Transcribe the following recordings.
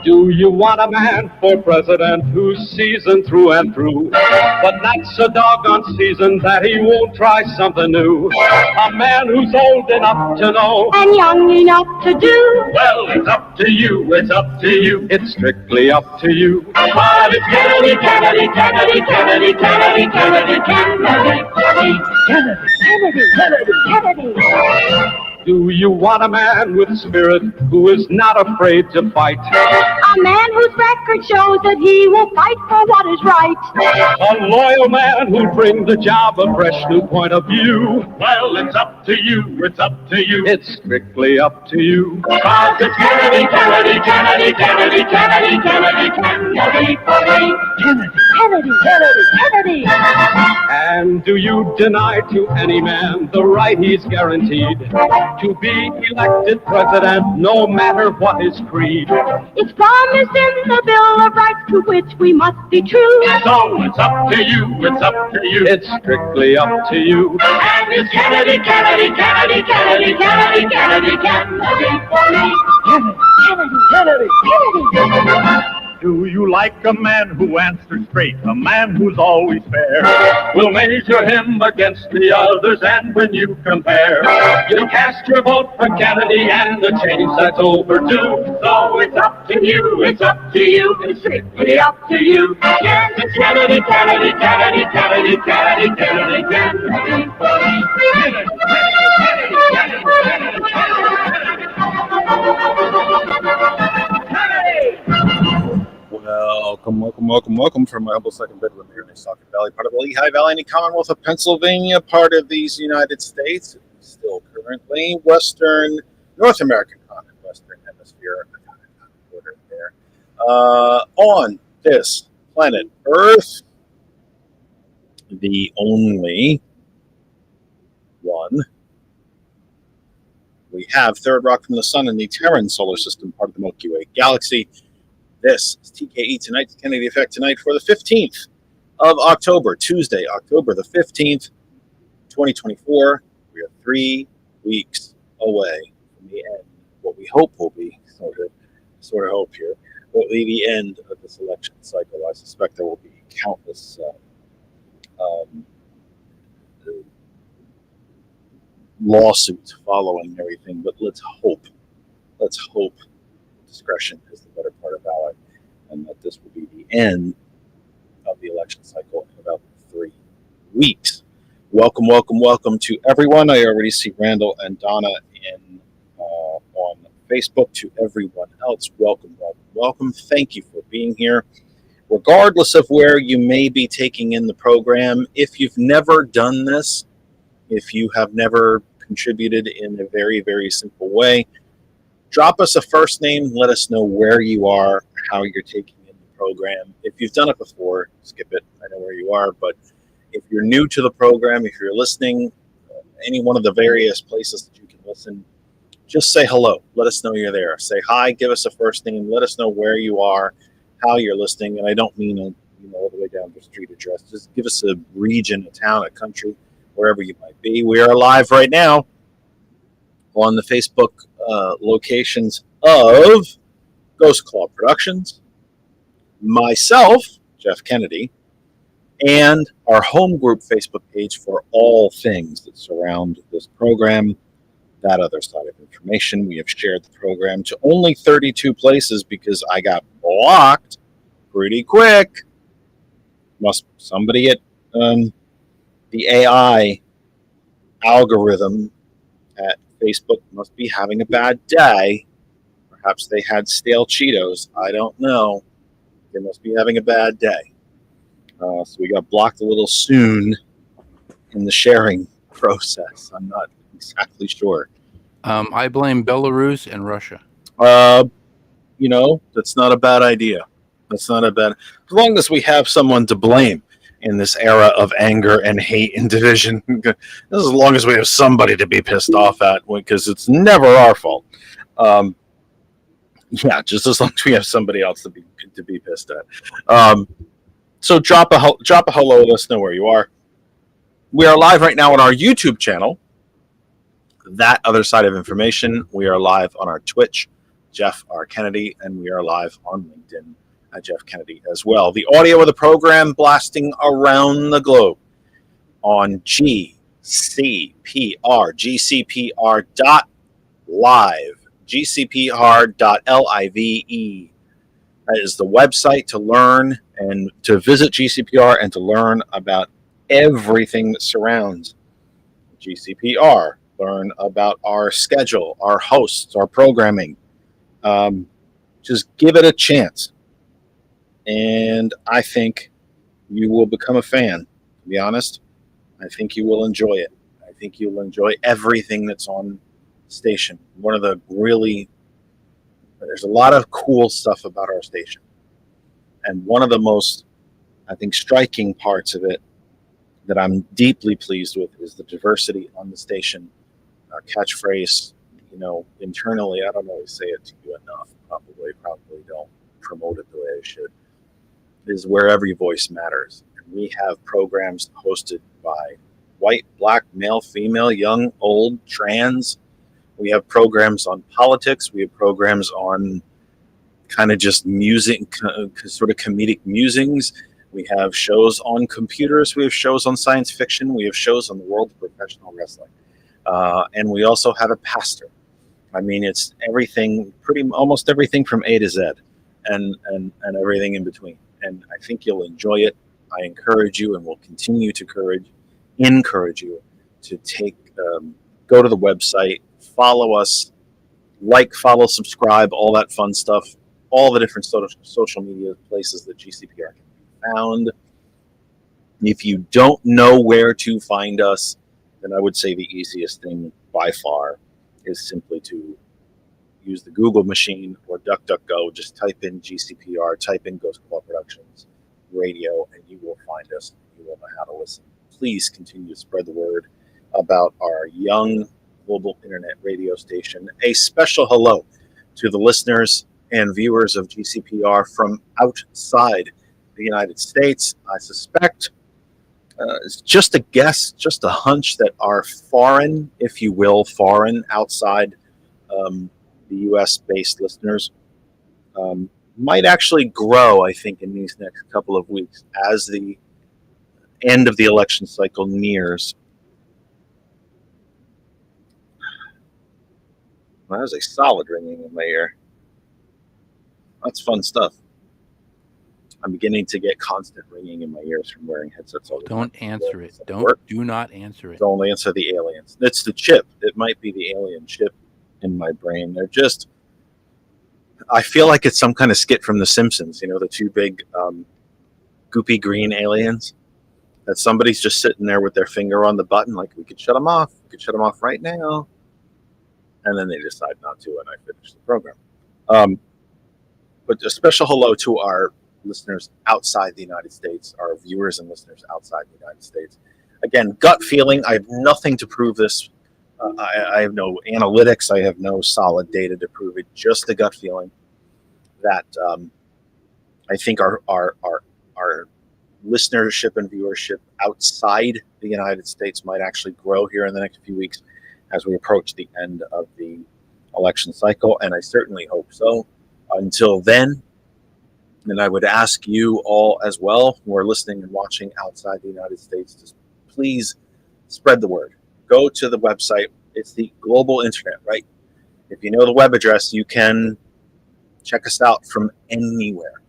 Do you want a man for president who's seasoned through and through, but not so doggone seasoned that he won't try something new? A man who's old enough to know and young enough to do. Well, it's up to you, it's up to you, it's strictly up to you. But it's Kennedy, Kennedy, Kennedy, Kennedy, Kennedy, Kennedy, Kennedy, Kennedy, Kennedy, Kennedy. Do you want a man with spirit who is not afraid to fight? A man whose record shows that he will fight for what is right. A loyal man who'll bring the job a fresh new point of view. Well, it's up to you, it's up to you, it's strictly up to you. Cause it's Kennedy, Kennedy, Kennedy, Kennedy, Kennedy, Kennedy, Kennedy, Kennedy, Kennedy, Kennedy. And do you deny to any man the right he's guaranteed to be elected president, no matter what his creed? It's promised in the Bill of Rights to which we must be true. So it's up to you, it's up to you, it's strictly up to you. And it's Kennedy, Kennedy, Kennedy, Kennedy, Kennedy, Kennedy, Kennedy for me. Kennedy, Kennedy, Kennedy, Kennedy. Do you like a man who answers straight, a man who's always fair? We'll measure him against the others, and when you compare, you cast your vote for Kennedy, and the change that's overdue. So it's up to you, it's up to you, it's strictly up to you. Yes, it's Kennedy, Kennedy, Kennedy, Kennedy, Kennedy, Kennedy, Kennedy for me. Kennedy, Kennedy, Kennedy, Kennedy, Welcome from my humble second bedroom here in the Saucon Valley, part of the Lehigh Valley in the Commonwealth of Pennsylvania, part of these United States, still currently Western North American continent, Western Hemisphere, border there. On this planet Earth, the only one, we have third rock from the sun in the Terran solar system, part of the Milky Way galaxy. This is TKE Tonight's Kennedy Effect tonight for the 15th of October, Tuesday, October the 15th, 2024. We are 3 weeks away from the end. What we hope will be, sort of hope here, will be the end of this election cycle. I suspect there will be countless lawsuits following everything, but let's hope discretion is the better part of valor, and that this will be the end of the election cycle in about 3 weeks. Welcome to everyone. I already see Randall and Donna on Facebook. To everyone else, welcome. Thank you for being here. Regardless of where you may be taking in the program, if you've never done this, if you have never contributed in a very, very simple way, drop us a first name. Let us know where you are, how you're taking in the program. If you've done it before, skip it. I know where you are. But if you're new to the program, if you're listening, any one of the various places that you can listen, just say hello. Let us know you're there. Say hi. Give us a first name. Let us know where you are, how you're listening. And I don't mean all the way down the street address. Just give us a region, a town, a country, wherever you might be. We are live right now on the Facebook locations of Ghost Claw Productions, myself, Jeff Kennedy, and our home group Facebook page for all things that surround this program. That other side of information, we have shared the program to only 32 places because I got blocked pretty quick. Somebody at the AI algorithm at Facebook must be having a bad day. Perhaps they had stale Cheetos. I don't know. They must be having a bad day. So we got blocked a little soon in the sharing process. I'm not exactly sure. I blame Belarus and Russia. That's not a bad idea. As long as we have someone to blame in this era of anger and hate and division, as long as we have somebody to be pissed off at, because it's never our fault. Just as long as we have somebody else to be pissed at. So drop a hello. Let us know where you are. We are live right now on our YouTube channel. that other side of information, we are live on our Twitch, Jeff R. Kennedy, and we are live on LinkedIn at Jeff Kennedy as well. The audio of the program blasting around the globe on gcpr.live, gcpr.live. That is the website to learn and to visit GCPR and to learn about everything that surrounds GCPR. Learn about our schedule, our hosts, our programming. Just give it a chance. And I think you will become a fan, to be honest. I think you will enjoy it. I think you'll enjoy everything that's on station. There's a lot of cool stuff about our station. And one of the most, I think, striking parts of it that I'm deeply pleased with is the diversity on the station. Our catchphrase, internally, I don't always say it to you enough, probably don't promote it the way I should, is where every voice matters. And we have programs hosted by white, black, male, female, young, old, trans. We have programs on politics. We have programs on kind of just music, sort of comedic musings. We have shows on computers. We have shows on science fiction. We have shows on the world of professional wrestling. And we also have a pastor. I mean, it's everything, almost everything from A to Z and everything in between. And I think you'll enjoy it. I encourage you and will continue to encourage you to go to the website, follow us, follow, subscribe, all that fun stuff, all the different social media places that GCPR can be found. If you don't know where to find us, then I would say the easiest thing by far is simply to use the Google machine or DuckDuckGo. Just type in GCPR, type in Ghost Club Productions Radio, and you will find us. You will know how to listen. Please continue to spread the word about our young global internet radio station. A special hello to the listeners and viewers of GCPR from outside the United States. I suspect it's just a guess, just a hunch that our foreign, if you will, outside the U.S.-based listeners might actually grow, I think, in these next couple of weeks as the end of the election cycle nears. Well, that was a solid ringing in my ear. That's fun stuff. I'm beginning to get constant ringing in my ears from wearing headsets all the time. Don't answer it. Do not answer it. Don't answer the aliens. It's the chip. It might be the alien chip in my brain. They're just, I feel like it's some kind of skit from The Simpsons, the two big goopy green aliens. That somebody's just sitting there with their finger on the button, like, we could shut them off. We could shut them off right now. And then they decide not to, and I finish the program. But a special hello to our listeners outside the United States, our viewers and listeners outside the United States. Again, gut feeling. I have nothing to prove this. I have no analytics. I have no solid data to prove it. Just the gut feeling that I think our listenership and viewership outside the United States might actually grow here in the next few weeks as we approach the end of the election cycle, and I certainly hope so. Until then, and I would ask you all as well who are listening and watching outside the United States to please spread the word. Go to the website. It's the global internet, right? If you know the web address, you can check us out from anywhere.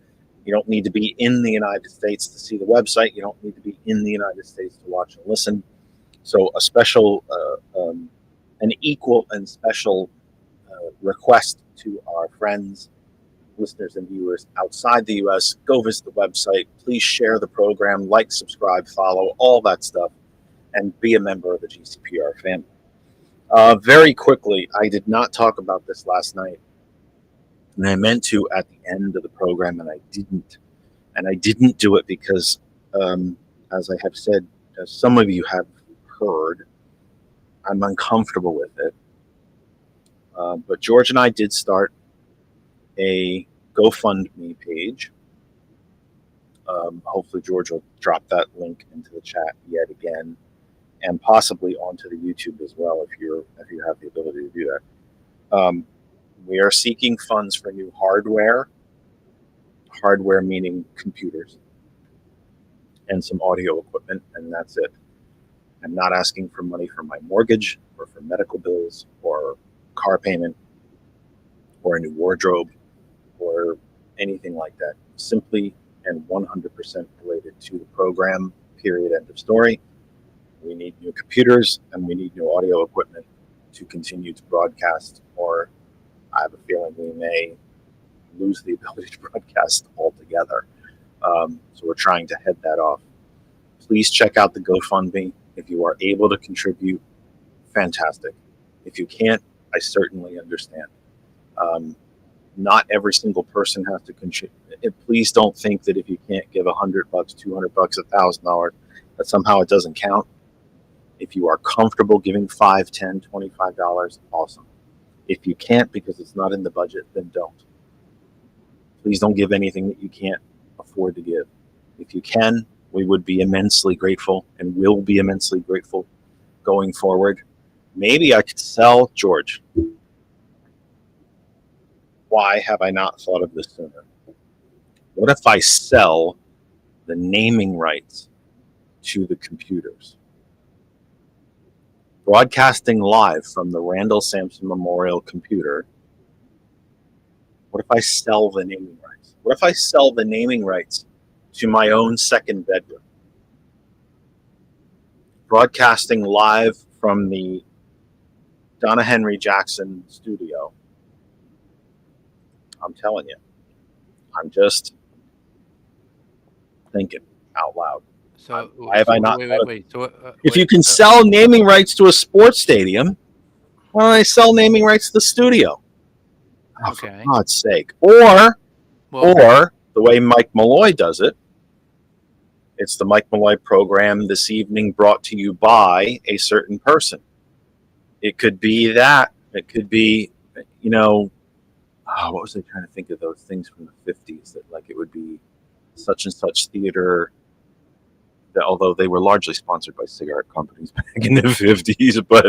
You don't need to be in the United States to see the website. You don't need to be in the United States to watch and listen. So a special, an equal and special request to our friends, listeners, and viewers outside the U.S., go visit the website. Please share the program, like, subscribe, follow, all that stuff, and be a member of the GCPR family. Very quickly, I did not talk about this last night, and I meant to at the end of the program, and I didn't. And I didn't do it because, as I have said, as some of you have heard, I'm uncomfortable with it. But George and I did start a GoFundMe page. Hopefully George will drop that link into the chat yet again. and possibly onto the YouTube as well if you have the ability to do that. We are seeking funds for new hardware meaning computers, and some audio equipment, and that's it. I'm not asking for money for my mortgage or for medical bills or car payment or a new wardrobe or anything like that. Simply and 100% related to the program, period, end of story. We need new computers and we need new audio equipment to continue to broadcast, or I have a feeling we may lose the ability to broadcast altogether. So we're trying to head that off. Please check out the GoFundMe. If you are able to contribute, fantastic. If you can't, I certainly understand. Not every single person has to contribute. Please don't think that if you can't give $100, $200, $1,000, that somehow it doesn't count. If you are comfortable giving $5, $10, $25, awesome. If you can't because it's not in the budget, then don't. Please don't give anything that you can't afford to give. If you can, we would be immensely grateful and will be immensely grateful going forward. Maybe I could sell, George. Why have I not thought of this sooner? What if I sell the naming rights to the computers? Broadcasting live from the Randall Sampson Memorial computer. What if I sell the naming rights? What if I sell the naming rights to my own second bedroom? Broadcasting live from the Donna Henry Jackson studio. I'm telling you, I'm just thinking out loud. So why have I not? Wait. So if you can sell naming rights to a sports stadium, why don't I sell naming rights to the studio? Oh, okay. For God's sake. Or the way Mike Malloy does it, it's the Mike Malloy program this evening brought to you by a certain person. It could be that. It could be, what was I trying to think of those things from the 50s that like it would be such and such theater, that although they were largely sponsored by cigarette companies back in the 50s, but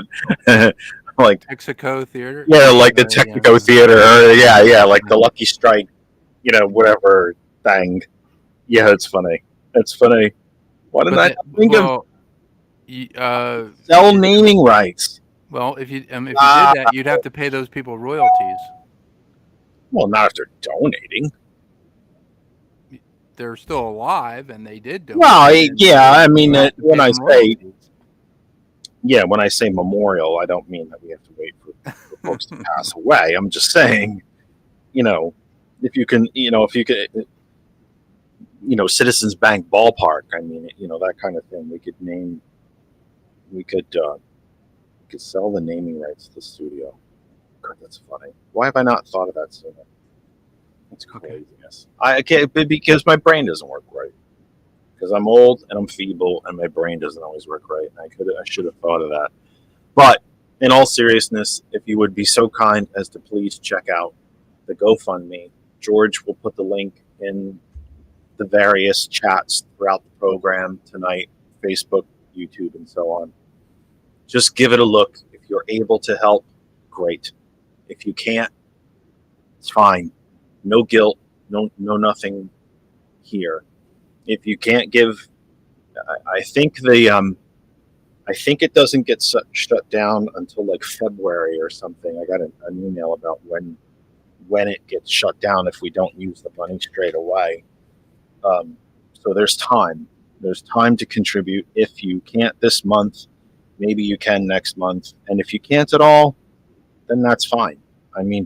like Texaco Theater? Yeah, like the Texaco Theater, or like the Lucky Strike, whatever thing. Yeah, it's funny. It's funny. Why didn't I think of sell naming rights? Well, if you did that, you'd have to pay those people royalties. Well, not if they're donating. They're still alive, and they did donate. Well, yeah, I mean, when I say memorial, I don't mean that we have to wait for folks to pass away. I'm just saying, if you can, Citizens Bank Ballpark. I mean, that kind of thing. We could sell the naming rights to the studio. God, that's funny. Why have I not thought of that sooner? That's craziness. I can't, because my brain doesn't work right. Because I'm old and I'm feeble and my brain doesn't always work right. I should have thought of that. But in all seriousness, if you would be so kind as to please check out the GoFundMe, George will put the link in the various chats throughout the program tonight, Facebook, YouTube, and so on. Just give it a look. If you're able to help, great. If you can't, it's fine. No guilt, no nothing here. If you can't give, I think it doesn't get shut down until like February or something. I got an email about when it gets shut down if we don't use the money straight away. So there's time. There's time to contribute. If you can't this month, maybe you can next month. And if you can't at all, then that's fine. I mean,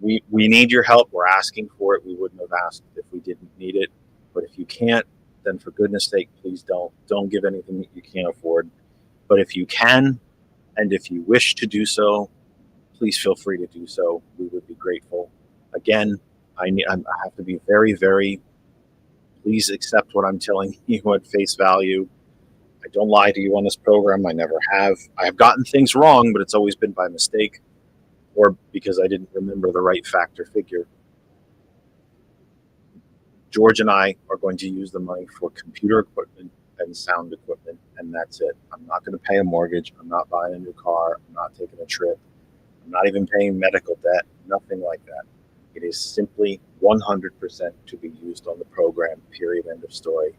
we need your help. We're asking for it. We wouldn't have asked if we didn't need it. But if you can't, then for goodness sake, please don't give anything that you can't afford. But if you can, and if you wish to do so, please feel free to do so. We would be grateful. Again, I have to be very, very, please accept what I'm telling you at face value. I don't lie to you on this program. I never have. I have gotten things wrong, but it's always been by mistake or because I didn't remember the right fact or figure. George and I are going to use the money for computer equipment and sound equipment, and that's it. I'm not going to pay a mortgage. I'm not buying a new car. I'm not taking a trip. I'm not even paying medical debt. Nothing like that. It is simply 100% to be used on the program, period, end of story.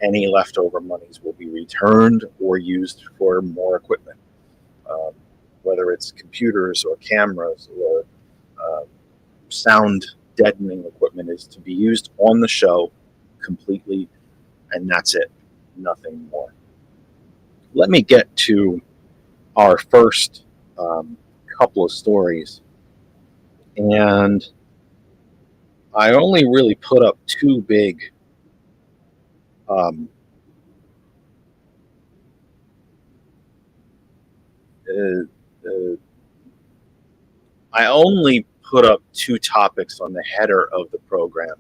Any leftover monies will be returned or used for more equipment, whether it's computers or cameras or sound deadening equipment is to be used on the show completely, and that's it. Nothing more. Let me get to our first couple of stories. And I only really put up two big I only put up two topics on the header of the program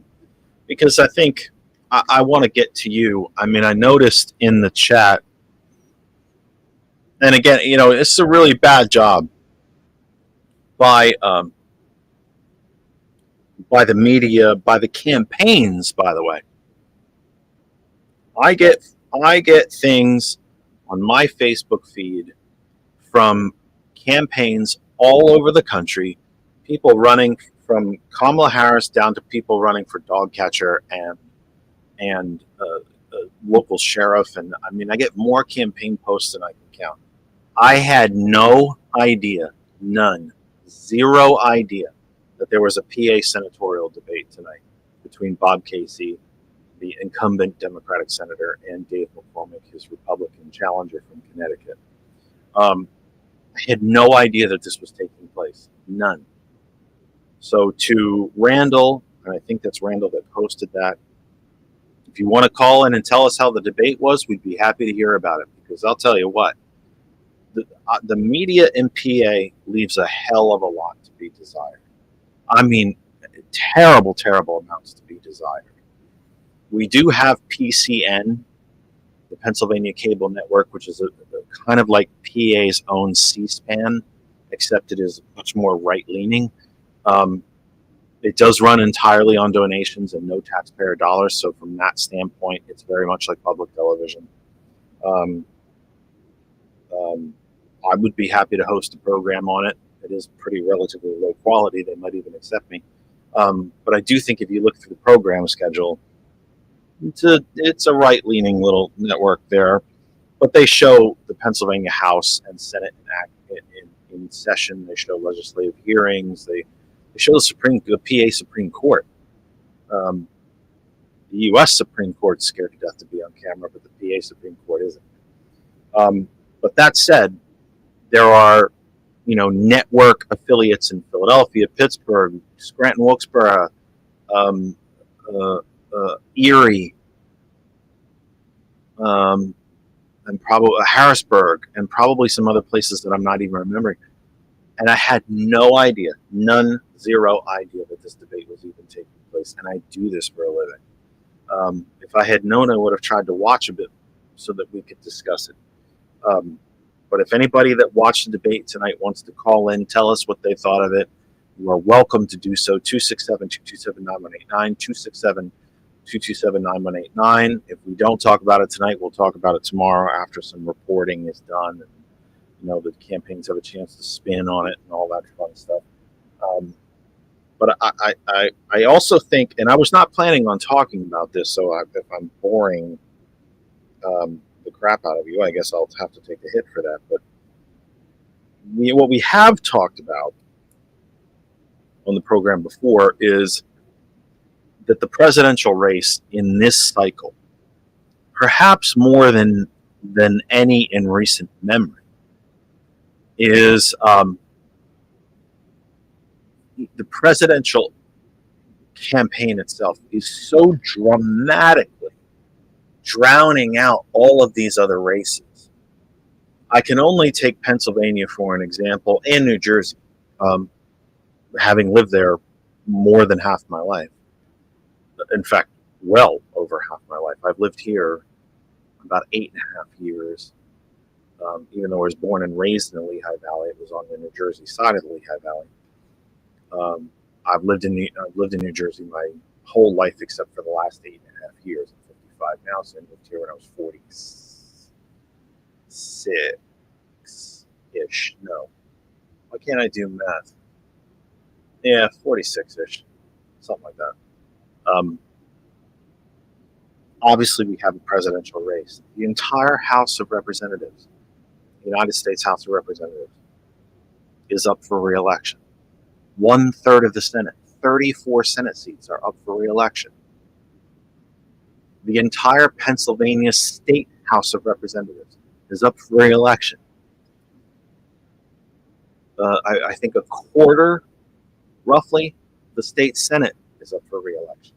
because I think I want to get to you. I mean, I noticed in the chat, and again, it's a really bad job by the media, by the campaigns. By the way, I get things on my Facebook feed from campaigns all over the country, people running from Kamala Harris down to people running for dog catcher and local sheriff. And I mean, I get more campaign posts than I can count. I had no idea, zero idea that there was a PA senatorial debate tonight between Bob Casey, the incumbent Democratic senator, and Dave McCormick, his Republican challenger from Connecticut. I had no idea that this was taking place. None. So to Randall, and I think that's Randall that posted that, if you want to call in and tell us how the debate was, we'd be happy to hear about it. Because I'll tell you what, the media in PA leaves a hell of a lot to be desired. I mean, terrible, terrible amounts to be desired. We do have PCN, the Pennsylvania Cable Network, which is a kind of like PA's own C-SPAN, except it is much more right-leaning. It does run entirely on donations and no taxpayer dollars, so from that standpoint, it's very much like public television. I would be happy to host a program on it. It is pretty relatively low quality. They might even accept me. But I do think if you look through the program schedule, it's a right-leaning little network there. But they show the Pennsylvania House and Senate in session. They show legislative hearings. They show the PA Supreme Court. The U.S. Supreme Court's scared to death to be on camera, but the PA Supreme Court isn't. But that said, there are, network affiliates in Philadelphia, Pittsburgh, Scranton, Wilkes-Barre, Erie, and probably Harrisburg, and probably some other places that I'm not even remembering. And I had no idea, zero idea that this debate was even taking place. And I do this for a living. If I had known, I would have tried to watch a bit so that we could discuss it. But if anybody that watched the debate tonight wants to call in, tell us what they thought of it, you are welcome to do so. 267-227-9189, 267-227-9189. If we don't talk about it tonight, we'll talk about it tomorrow after some reporting is done. And, the campaigns have a chance to spin on it and all that fun stuff. But I also think, and I was not planning on talking about this, so if I'm boring the crap out of you, I guess I'll have to take a hit for that. But what we have talked about on the program before is that the presidential race in this cycle, perhaps more than any in recent memory, is the presidential campaign itself is so dramatically drowning out all of these other races. I can only take Pennsylvania for an example, and New Jersey, having lived there more than half my life. In fact, well over half my life. I've lived here about 8.5 years. Even though I was born and raised in the Lehigh Valley, it was on the New Jersey side of the Lehigh Valley. I've lived in New Jersey my whole life except for the last 8.5 years. I'm 45 now, so I moved here when I was 46-ish. No. Why can't I do math? Yeah, 46-ish. Something like that. Obviously, we have a presidential race. The entire House of Representatives, the United States House of Representatives, is up for re-election. 1/3 of the Senate, 34 Senate seats are up for re-election. The entire Pennsylvania State House of Representatives is up for re-election. I think a quarter, roughly, the state Senate is up for re-election.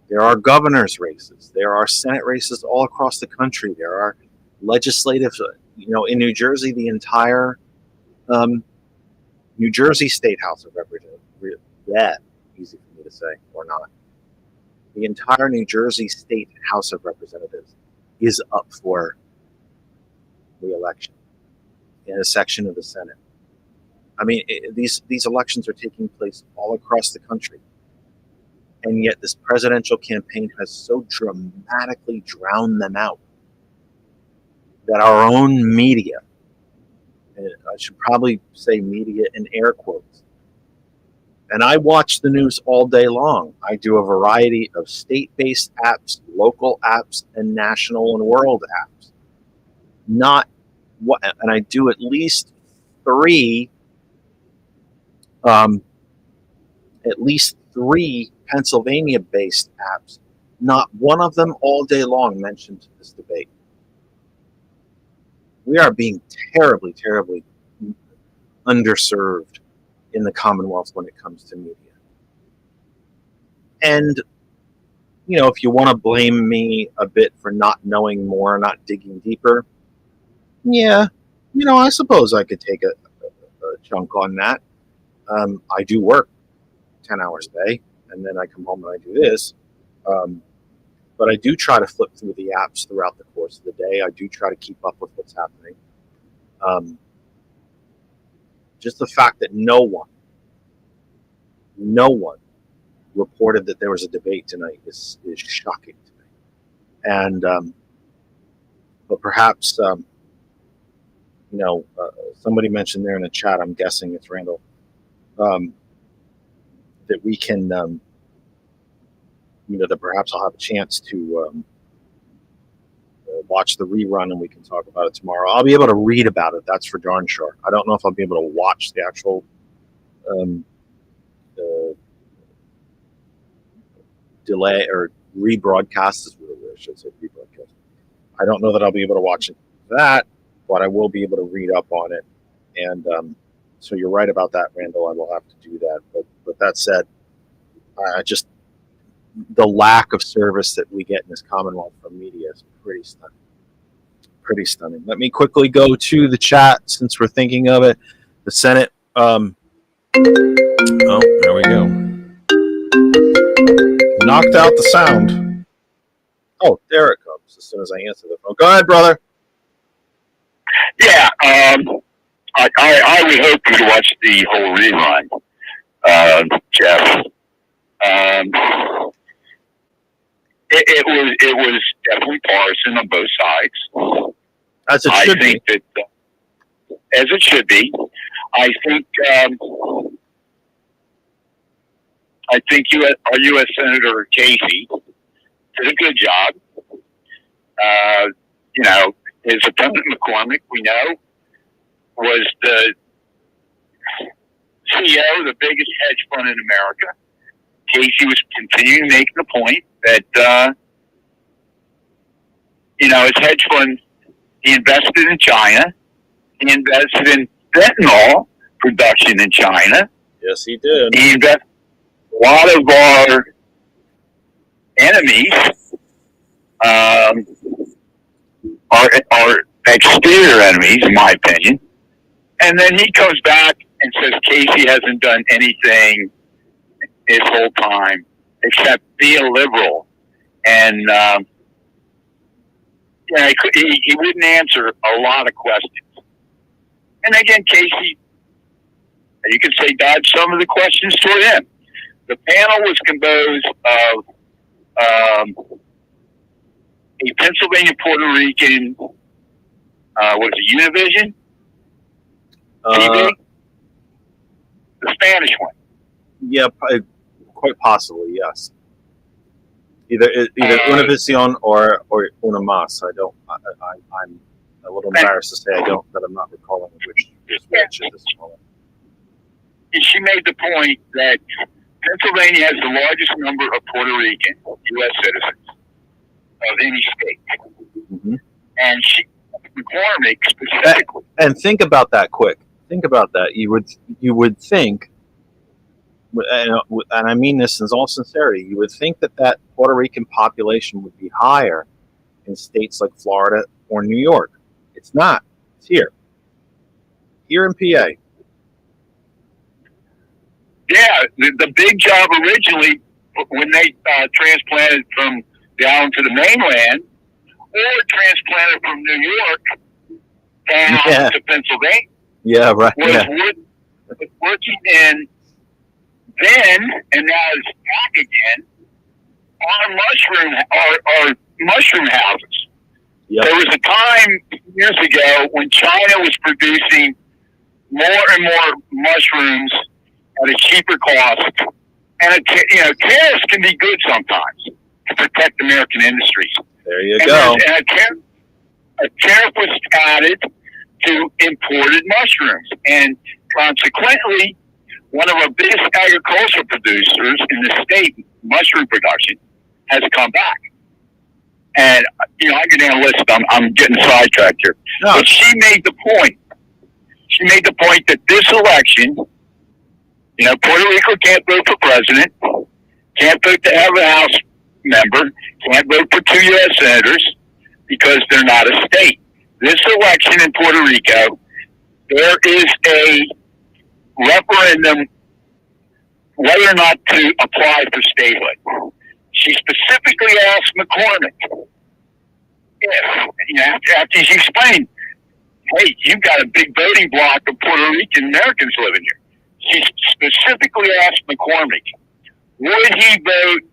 There are governor's races. There are Senate races all across the country. There are legislative, in New Jersey, the entire New Jersey State House of Representatives. That easy for me to say, or not. The entire New Jersey State House of Representatives is up for re-election in a section of the Senate. I mean, these elections are taking place all across the country. And yet this presidential campaign has so dramatically drowned them out that our own media, and I should probably say media in air quotes, and I watch the news all day long. I do a variety of state-based apps, local apps, and national and world apps. And I do at least three Pennsylvania-based apps. Not one of them all day long mentioned this debate. We are being terribly, terribly underserved in the Commonwealth when it comes to media. And, if you want to blame me a bit for not knowing more, not digging deeper, yeah, I suppose I could take a chunk on that. I do work 10 hours a day, and then I come home and I do this. But I do try to flip through the apps throughout the course of the day. I do try to keep up with what's happening. Just the fact that no one reported that there was a debate tonight is shocking to me. And but perhaps somebody mentioned there in the chat, I'm guessing it's Randall, that we can that perhaps I'll have a chance to watch the rerun and we can talk about it tomorrow. I'll be able to read about it, that's for darn sure. I don't know if I'll be able to watch the actual delay or rebroadcast is what I should say, rebroadcast. I don't know that I'll be able to watch that, but I will be able to read up on it. And so you're right about that, Randall. I will have to do that. But that said, the lack of service that we get in this Commonwealth from media is pretty stunning. Pretty stunning. Let me quickly go to the chat since we're thinking of it. The Senate. Oh, there we go. Knocked out the sound. Oh, there it comes as soon as I answer the phone. Go ahead, brother. Yeah, I would hope you'd watch the whole rerun, Jeff. It was definitely partisan on both sides. As it should be. I think that, as it should be. I think our U.S. Senator Casey did a good job. His opponent McCormick, we know, was the CEO of the biggest hedge fund in America. Casey was continuing making the point that, his hedge fund, he invested in China. He invested in fentanyl production in China. Yes, he did. He invested a lot of our enemies, our exterior enemies, in my opinion. And then he comes back and says Casey hasn't done anything his whole time except be a liberal. And, he wouldn't answer a lot of questions. And again, Casey, you could say, dodged some of the questions toward him. The panel was composed a Pennsylvania Puerto Rican, what is it, Univision TV? The Spanish one. Yeah, quite possibly, yes. Either Univision or Una Mas. I'm a little embarrassed to say that I'm not recalling which is which at this moment. And she made the point that Pennsylvania has the largest number of Puerto Rican U.S. citizens of any state. Mm-hmm. And McCormick specifically. And think about that quick. Think about that. You would think, and I mean this in all sincerity, you would think that Puerto Rican population would be higher in states like Florida or New York. It's not. It's here in PA. Yeah, the big job originally, when they transplanted from the island to the mainland, or transplanted from New York down to Pennsylvania. Yeah, right. Was working in then, and now it's back again, on mushroom houses. Yep. There was a time years ago when China was producing more and more mushrooms at a cheaper cost, and tariffs can be good sometimes to protect American industries. There you go. And a tariff was added to imported mushrooms, and consequently, one of our biggest agricultural producers in the state, mushroom production, has come back. And I go down a list. I'm getting sidetracked here, but she made the point. She made the point that this election, Puerto Rico can't vote for president, can't vote to have a House member, can't vote for 2 U.S. senators because they're not a state. This election in Puerto Rico, there is a referendum whether or not to apply for statehood. She specifically asked McCormick if, after she explained, hey, you've got a big voting block of Puerto Rican Americans living here. She specifically asked McCormick, would he vote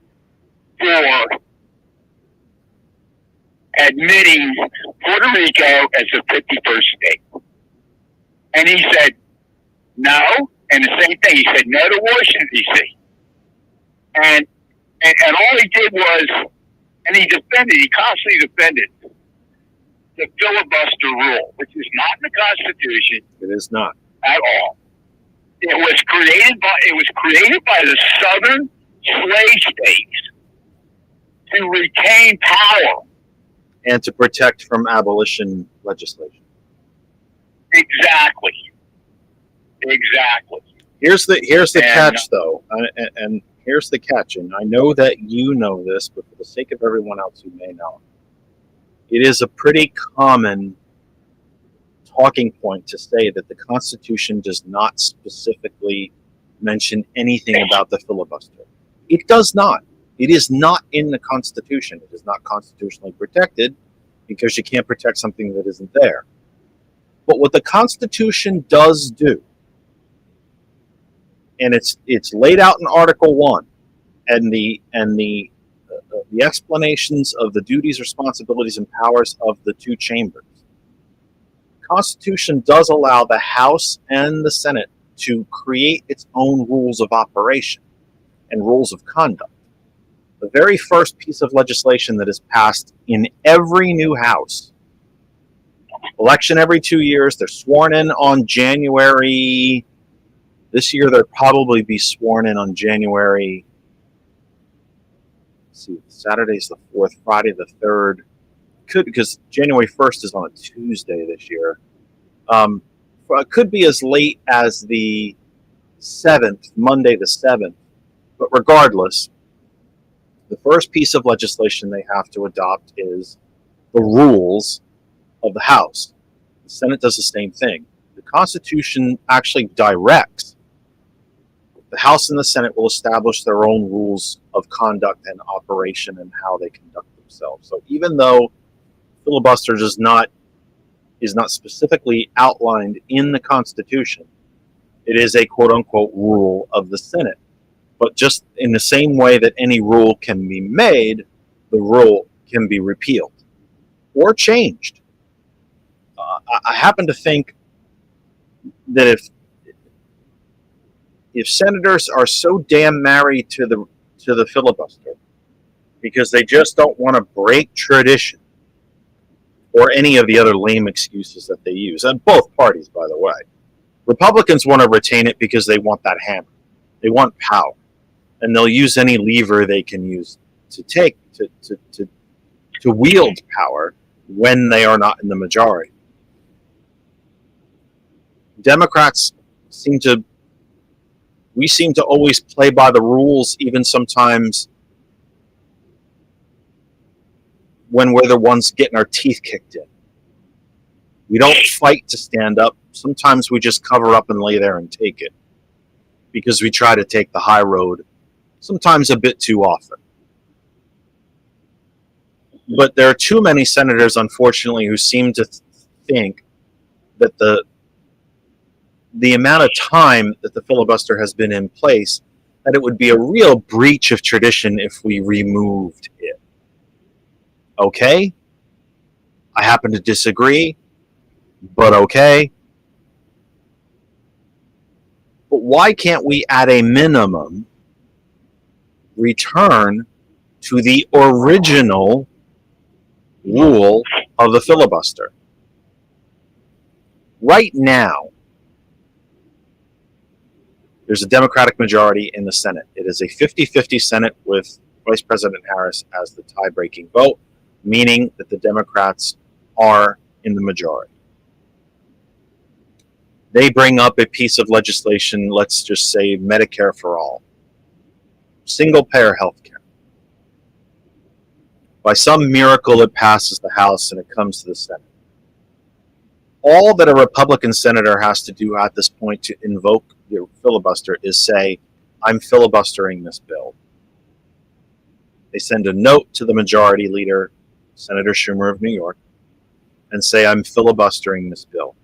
for admitting Puerto Rico as a 51st state? And he said, no. And the same thing, he said no to Washington, D.C. And all he did was, and he constantly defended the filibuster rule, which is not in the Constitution. It is not. At all. It was created by the southern slave states to retain power. And to protect from abolition legislation. Exactly. Here's the catch, though, and here's the catch, and I know that you know this, but for the sake of everyone else who may know, it is a pretty common talking point to say that the Constitution does not specifically mention anything about the filibuster. It does not. It is not in the Constitution. It is not constitutionally protected because you can't protect something that isn't there. But what the Constitution does do, and it's laid out in Article 1, and the explanations of the duties, responsibilities, and powers of the two chambers. The Constitution does allow the House and the Senate to create its own rules of operation and rules of conduct. The very first piece of legislation that is passed in every new House, election every 2 years, they're sworn in on January. This year, they'll probably be sworn in on January. Let's see, Saturday's the 4th, Friday the 3rd. Because January 1st is on a Tuesday this year. It could be as late as the 7th, Monday the 7th. But regardless, the first piece of legislation they have to adopt is the rules of the House. The Senate does the same thing. The Constitution actually directs the House and the Senate will establish their own rules of conduct and operation and how they conduct themselves. So even though filibuster is not specifically outlined in the Constitution, it is a quote-unquote rule of the Senate. But just in the same way that any rule can be made, the rule can be repealed or changed. I happen to think that if senators are so damn married to the filibuster because they just don't want to break tradition or any of the other lame excuses that they use, and both parties, by the way, Republicans want to retain it because they want that hammer, they want power, and they'll use any lever they can use to wield power when they are not in the majority. Democrats seem to always play by the rules, even sometimes when we're the ones getting our teeth kicked in. We don't fight to stand up. Sometimes we just cover up and lay there and take it because we try to take the high road, sometimes a bit too often. But there are too many senators, unfortunately, who seem to think that the amount of time that the filibuster has been in place, that it would be a real breach of tradition if we removed it. Okay? I happen to disagree, but okay. But why can't we, at a minimum, return to the original rule of the filibuster? Right now, there's a Democratic majority in the Senate. It is a 50-50 Senate with Vice President Harris as the tie-breaking vote, meaning that the Democrats are in the majority. They bring up a piece of legislation, let's just say Medicare for all, single-payer health care. By some miracle, it passes the House and it comes to the Senate. All that a Republican senator has to do at this point to invoke the filibuster is say, I'm filibustering this bill. They send a note to the majority leader, Senator Schumer of New York, and say, I'm filibustering this bill.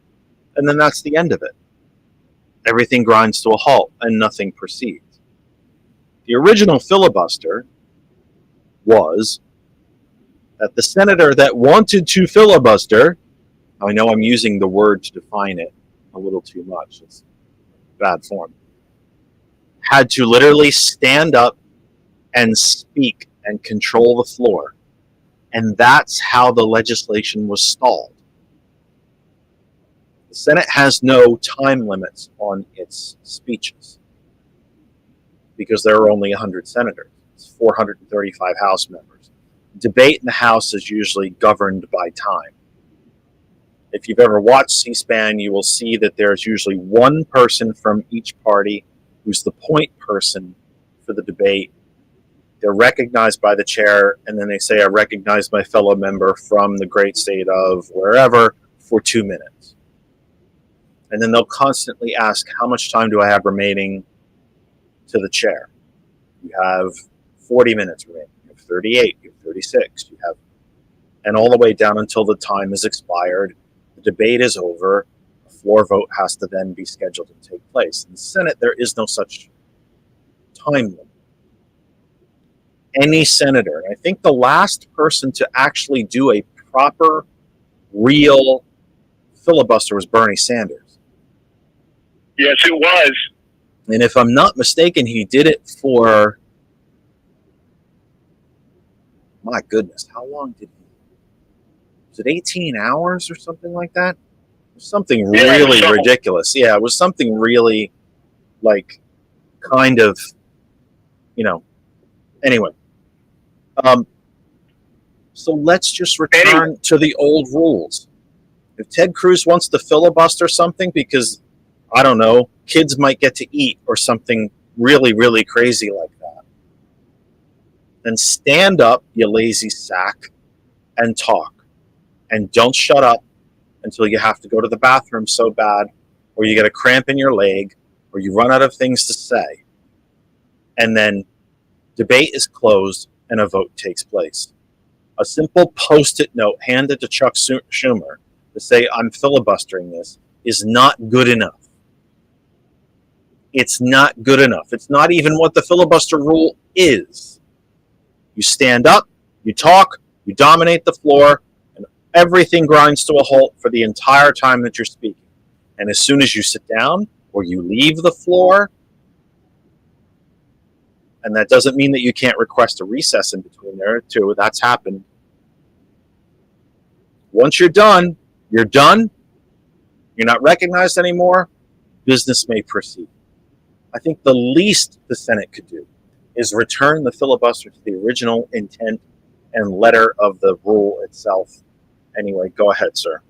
And then that's the end of it. Everything grinds to a halt and nothing proceeds. The original filibuster was that the senator that wanted to filibuster, I know I'm using the word to define it a little too much, it's bad form, had to literally stand up and speak and control the floor. And that's how the legislation was stalled. The Senate has no time limits on its speeches because there are only 100 senators. It's 435 House members. Debate in the House is usually governed by time. If you've ever watched C-SPAN, you will see that there's usually one person from each party who's the point person for the debate. They're recognized by the chair, and then they say, I recognize my fellow member from the great state of wherever for 2 minutes. And then they'll constantly ask, how much time do I have remaining to the chair? You have 40 minutes remaining. You have 38, you have 36, you have, and all the way down until the time is expired. The debate is over. A floor vote has to then be scheduled and take place. In the Senate, there is no such time limit. Any senator, I think the last person to actually do a proper, real filibuster was Bernie Sanders. Yes, it was. And if I'm not mistaken, he did it for, my goodness, how long did he? Was it 18 hours or something like that? It was something really ridiculous. Yeah, it was something really, like, kind of, anyway. So let's just return to the old rules. If Ted Cruz wants to filibuster something because, I don't know, kids might get to eat or something really, really crazy like that, then stand up, you lazy sack, and talk. And don't shut up until you have to go to the bathroom so bad, or you get a cramp in your leg, or you run out of things to say. And then debate is closed and a vote takes place. A simple post-it note handed to Chuck Schumer to say, I'm filibustering this, is not good enough. It's not good enough. It's not even what the filibuster rule is. You stand up, you talk, you dominate the floor, and everything grinds to a halt for the entire time that you're speaking. And as soon as you sit down or you leave the floor, and that doesn't mean that you can't request a recess in between there too. That's happened. Once you're done, you're done. You're not recognized anymore. Business may proceed. I think the least the Senate could do is return the filibuster to the original intent and letter of the rule itself. Anyway, go ahead, sir.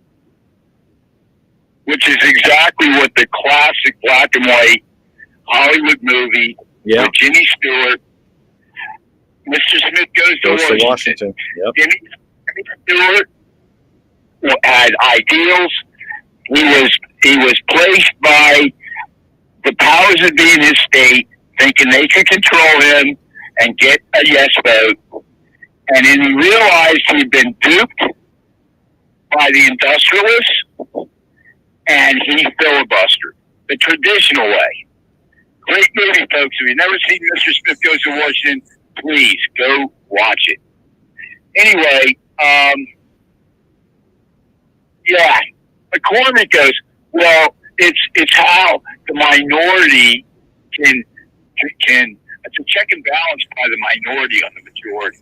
Which is exactly what the classic black and white Hollywood movie Yeah. with Jimmy Stewart. Mr. Smith goes to Washington. Yep. Jimmy Stewart had ideals. He was placed by the powers that be in his state, thinking they could control him and get a yes vote. And then he realized he'd been duped by the industrialists, and he filibustered the traditional way. Great movie, folks. If you've never seen Mr. Smith Goes to Washington, please go watch it. Anyway, yeah, McCormick goes, well, it's how the minority can it's a check and balance by the minority on the majority.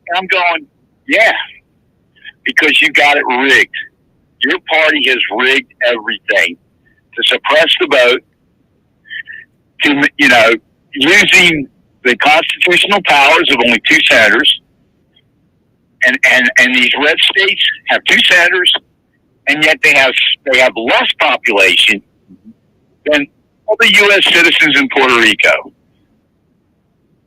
And I'm going, yeah, because you got it rigged. Your party has rigged everything to suppress the vote, to, using the constitutional powers of only 2 senators, and these red states have 2 senators, and yet they have less population than all the U.S. citizens in Puerto Rico.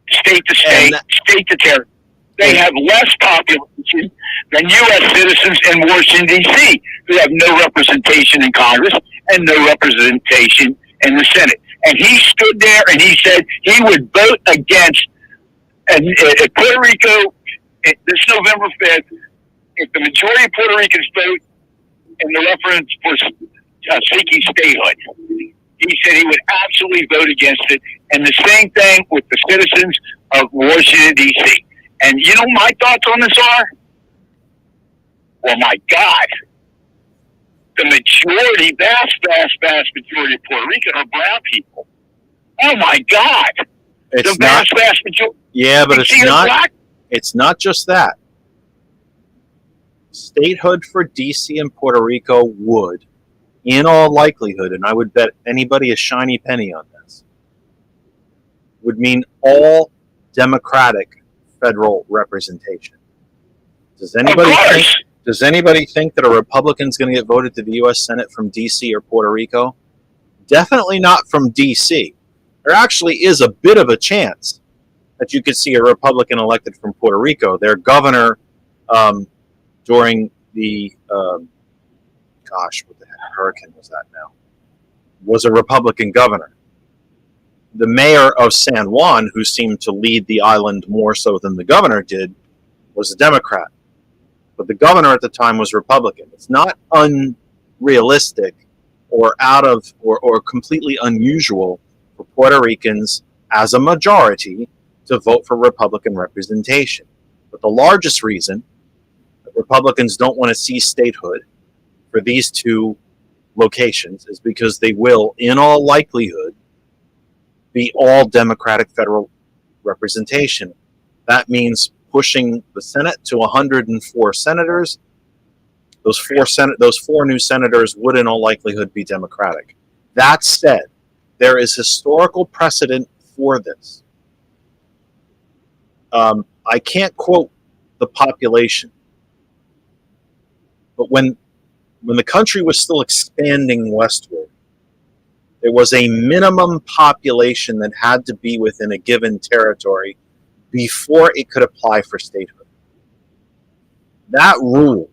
State to state, state to territory. They have less population than U.S. citizens in Washington, D.C., who have no representation in Congress and no representation in the Senate. And he stood there and he said he would vote against Puerto Rico this November 5th. If the majority of Puerto Ricans vote in the referendum for seeking statehood, he said he would absolutely vote against it. And the same thing with the citizens of Washington, D.C. And you know my thoughts on this are? Well, my God, the majority, vast majority of Puerto Rican are brown people. Oh my God, It's vast majority. Yeah, but it's not. Black? It's not just that. Statehood for D.C. and Puerto Rico would, in all likelihood, and I would bet anybody a shiny penny on this, would mean all Democratic federal representation. Does anybody think that a Republican's going to get voted to the U.S. Senate from D.C. or Puerto Rico? Definitely not from D.C. There actually is a bit of a chance that you could see a Republican elected from Puerto Rico. Their governor during the, what the heck hurricane was that now? Was a Republican governor. The mayor of San Juan, who seemed to lead the island more so than the governor did, was a Democrat. But the governor at the time was Republican. It's not unrealistic or or completely unusual for Puerto Ricans as a majority to vote for Republican representation. But the largest reason that Republicans don't want to see statehood for these 2 locations is because they will, in all likelihood, be all Democratic federal representation. That means pushing the Senate to 104 senators. Those 4 new senators would, in all likelihood, be Democratic. That said, there is historical precedent for this. I can't quote the population, but when the country was still expanding westward, there was a minimum population that had to be within a given territory before it could apply for statehood. That rule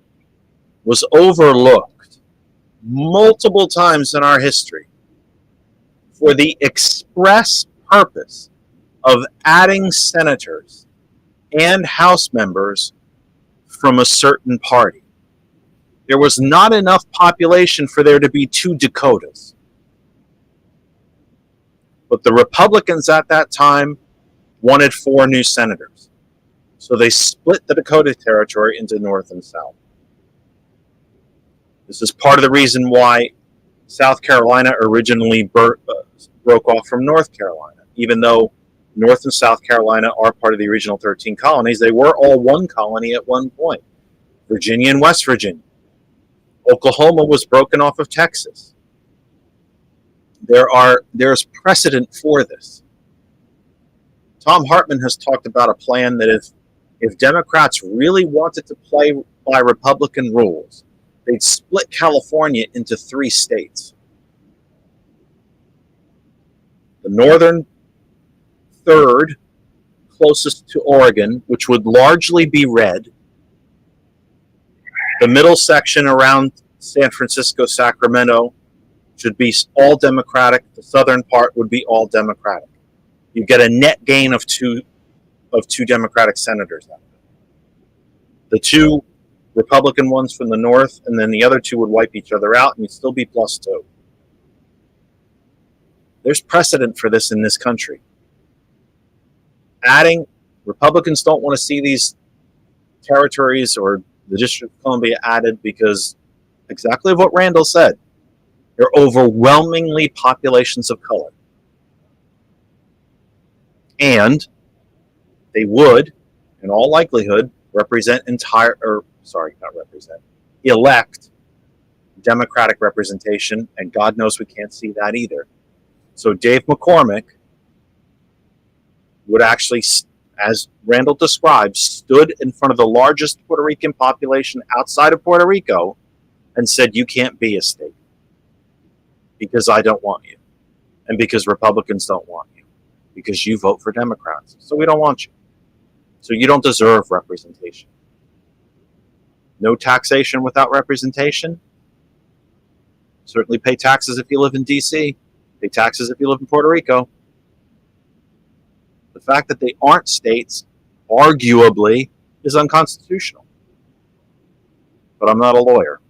was overlooked multiple times in our history for the express purpose of adding senators and House members from a certain party. There was not enough population for there to be 2 Dakotas. But the Republicans at that time wanted 4 new senators. So they split the Dakota Territory into North and South. This is part of the reason why South Carolina originally broke off from North Carolina. Even though North and South Carolina are part of the original 13 colonies, they were all one colony at one point. Virginia and West Virginia. Oklahoma was broken off of Texas. There's precedent for this. Tom Hartman has talked about a plan that if Democrats really wanted to play by Republican rules, they'd split California into 3 states. The northern third, closest to Oregon, which would largely be red. The middle section around San Francisco, Sacramento, should be all Democratic. The southern part would be all Democratic. You get a net gain of two Democratic senators out of it. The 2 Republican ones from the north, and then the other 2 would wipe each other out, and you'd still be +2. There's precedent for this in this country. Republicans don't want to see these territories or the District of Columbia added because exactly what Randall said. They're overwhelmingly populations of color. And they would, in all likelihood, elect Democratic representation, and God knows we can't see that either. So Dave McCormick would actually, as Randall described, stood in front of the largest Puerto Rican population outside of Puerto Rico and said, you can't be a state because I don't want you, and because Republicans don't want you, because you vote for Democrats. So we don't want you. So you don't deserve representation. No taxation without representation. Certainly pay taxes if you live in D.C. Pay taxes if you live in Puerto Rico. The fact that they aren't states, arguably, is unconstitutional. But I'm not a lawyer,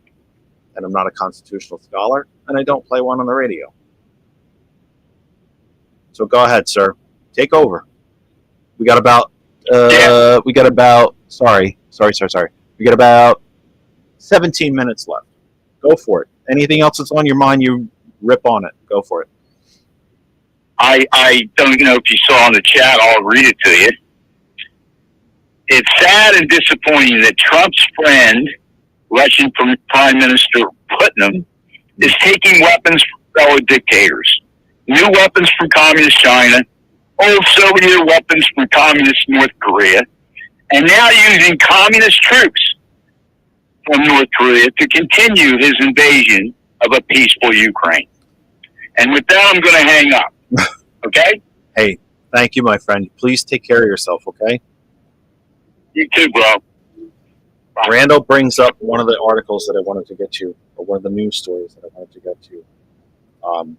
and I'm not a constitutional scholar, and I don't play one on the radio. So go ahead, sir. Take over. We got about 17 minutes left. Go for it. Anything else that's on your mind, you rip on it. Go for it. I don't know if you saw in the chat, I'll read it to you. It's sad and disappointing that Trump's friend, Russian Prime Minister Putin, is taking weapons from fellow dictators. New weapons from Communist China, old Soviet weapons from Communist North Korea, and now using Communist troops from North Korea to continue his invasion of a peaceful Ukraine. And with that, I'm going to hang up. Okay? Hey, thank you, my friend. Please take care of yourself, okay? You too, bro. Bye. Randall brings up one of the articles that I wanted to get to, or one of the news stories that I wanted to get to, and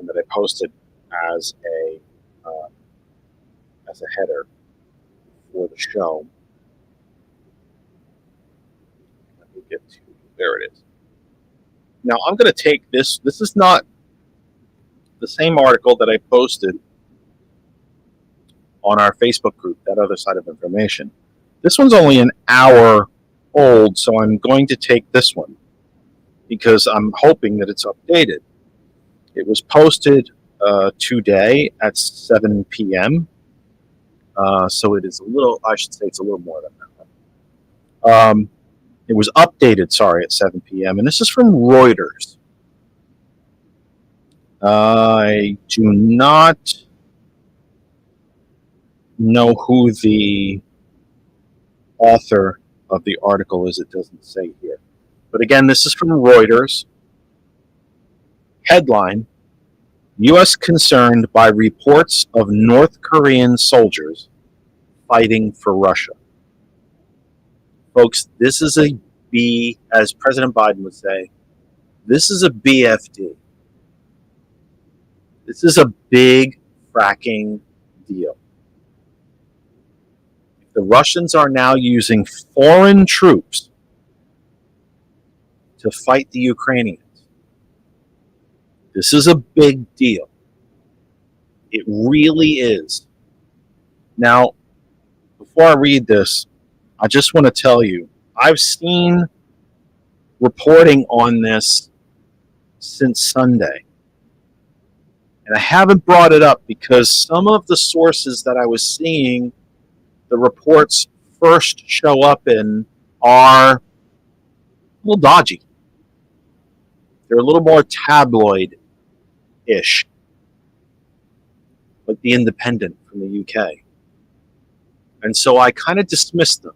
that I posted as a header for the show. Let me get to, there it is. Now, I'm going to take this. This is not the same article that I posted on our Facebook group, That Other Side of Information. This one's only an hour old, so I'm going to take this one because I'm hoping that it's updated. It was posted today at 7 p.m. So it is a little, I should say it's a little more than that. It was updated, at 7 p.m. And this is from Reuters. I do not know who the author of the article is. It doesn't say here. But again, this is from Reuters. Headline, U.S. concerned by reports of North Korean soldiers fighting for Russia. Folks, this is a B, as President Biden would say, this is a BFD. This is a big fracking deal. The Russians are now using foreign troops to fight the Ukrainians. This is a big deal. It really is. Now, before I read this, I just want to tell you, I've seen reporting on this since Sunday. And I haven't brought it up because some of the sources that I was seeing the reports first show up in are a little dodgy. They're a little more tabloid-ish, like The Independent from the UK. And so I kind of dismissed them.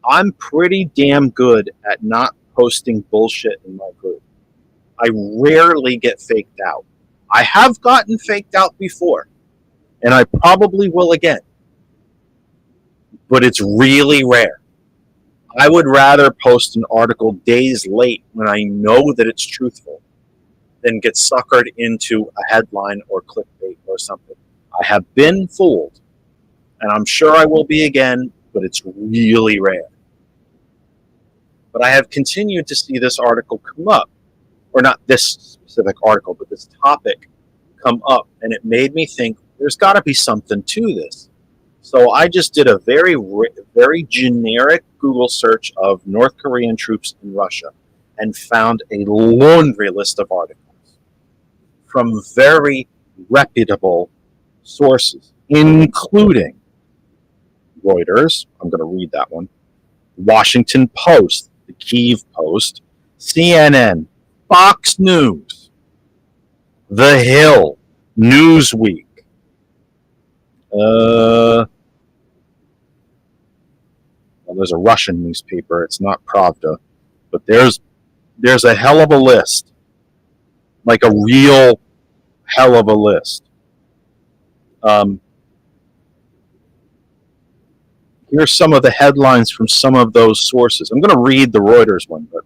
I'm pretty damn good at not posting bullshit in my group. I rarely get faked out. I have gotten faked out before, and I probably will again. But it's really rare. I would rather post an article days late when I know that it's truthful than get suckered into a headline or clickbait or something. I have been fooled, and I'm sure I will be again, but it's really rare. But I have continued to see this article come up, or not this specific article, but this topic come up, and it made me think there's got to be something to this. So I just did a very generic Google search of North Korean troops in Russia and found a laundry list of articles from very reputable sources, including Reuters, I'm going to read that one, Washington Post, the Kyiv Post, CNN, Fox News, The Hill, Newsweek, well, there's a Russian newspaper. It's not Pravda, but there's a hell of a list, like a real hell of a list. Here's some of the headlines from some of those sources. I'm going to read the Reuters one, but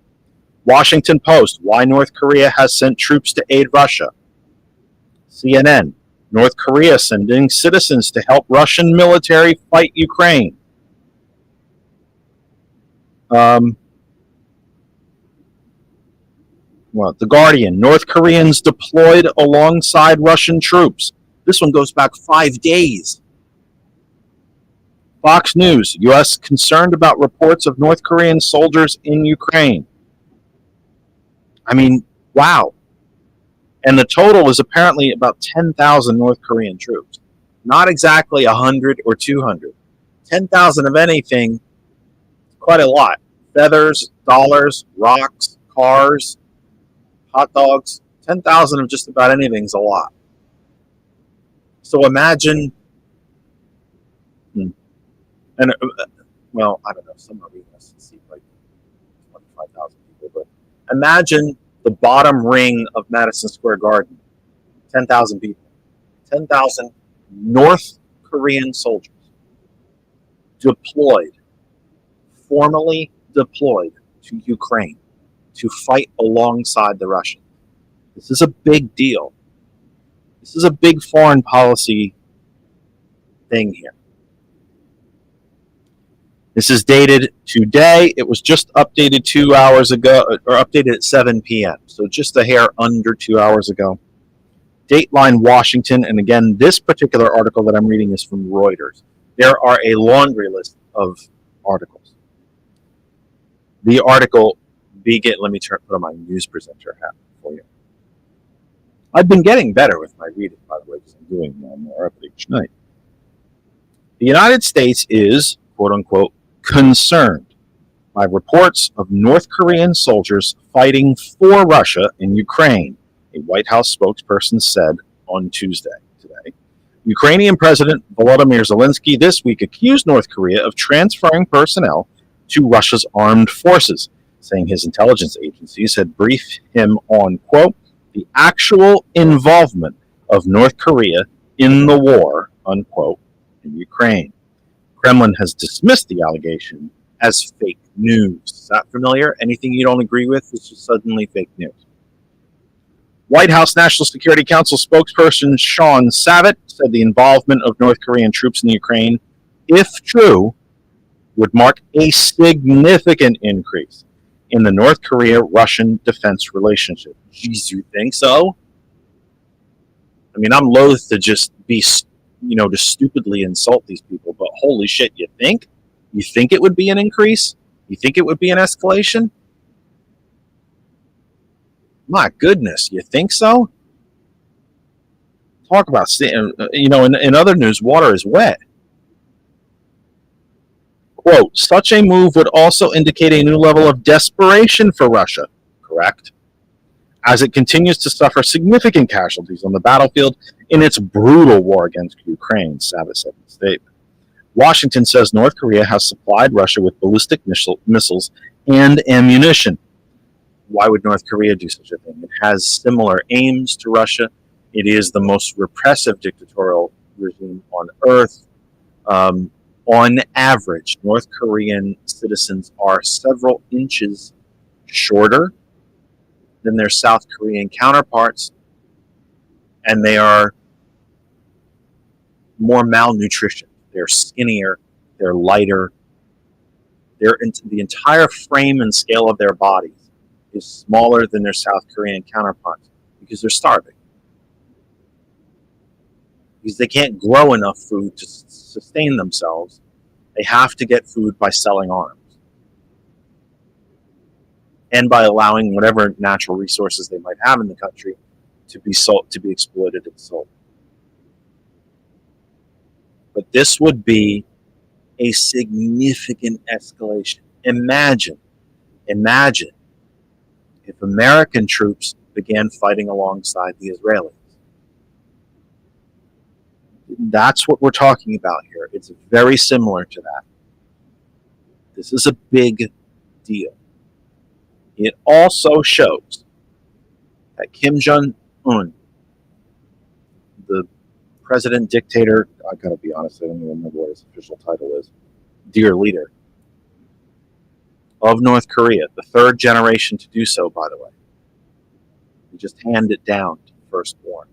Washington Post, why North Korea has sent troops to aid Russia. CNN, North Korea sending citizens to help Russian military fight Ukraine. The Guardian, North Koreans deployed alongside Russian troops. This one goes back 5 days. Fox News, U.S. concerned about reports of North Korean soldiers in Ukraine. I mean, wow. And the total is apparently about 10,000 North Korean troops. Not exactly 100 or 200. 10,000 of anything, quite a lot. Feathers, dollars, rocks, cars, hot dogs. 10,000 of just about anything is a lot. So imagine, and well, I don't know, some arenas see like 25,000 people, but imagine the bottom ring of Madison Square Garden, 10,000 people, 10,000 North Korean soldiers formally deployed to Ukraine to fight alongside the Russians. This is a big deal. This is a big foreign policy thing here. This is dated today. It was just updated 2 hours ago, or updated at 7 p.m. So just a hair under 2 hours ago. Dateline Washington, and again, this particular article that I'm reading is from Reuters. There are a laundry list of articles. The article let me put on my news presenter hat for you. I've been getting better with my reading, by the way, because I'm doing more and more of it each night. The United States is, quote unquote, concerned by reports of North Korean soldiers fighting for Russia in Ukraine, a White House spokesperson said on Tuesday. Ukrainian President Volodymyr Zelensky this week accused North Korea of transferring personnel to Russia's armed forces, saying his intelligence agencies had briefed him on, quote, the actual involvement of North Korea in the war, unquote, in Ukraine. Kremlin has dismissed the allegation as fake news. Is that familiar? Anything you don't agree with is just suddenly fake news. White House National Security Council spokesperson Sean Savit said the involvement of North Korean troops in Ukraine, if true, would mark a significant increase in the North Korea-Russian defense relationship. Geez, you think so? I mean, I'm loath to just be, to stupidly insult these people, but holy shit, you think? You think it would be an increase? You think it would be an escalation? My goodness, you think so? Talk about, in other news, water is wet. Quote, such a move would also indicate a new level of desperation for Russia, correct? As it continues to suffer significant casualties on the battlefield in its brutal war against Ukraine, Savas said in a statement. Washington says North Korea has supplied Russia with ballistic missiles and ammunition. Why would North Korea do such a thing? It has similar aims to Russia. It is the most repressive dictatorial regime on earth. On average, North Korean citizens are several inches shorter than their South Korean counterparts, and they are more malnutrition. They're skinnier, they're lighter. The entire frame and scale of their bodies is smaller than their South Korean counterparts because they're starving. Because they can't grow enough food to sustain themselves. They have to get food by selling arms and by allowing whatever natural resources they might have in the country to be exploited and sold. But this would be a significant escalation. Imagine if American troops began fighting alongside the Israelis. That's what we're talking about here. It's very similar to that. This is a big deal. It also shows that Kim Jong-un, the president dictator, I gotta be honest, I don't even remember what his official title is, dear leader of North Korea, the third generation to do so, by the way. He just handed it down to the firstborn.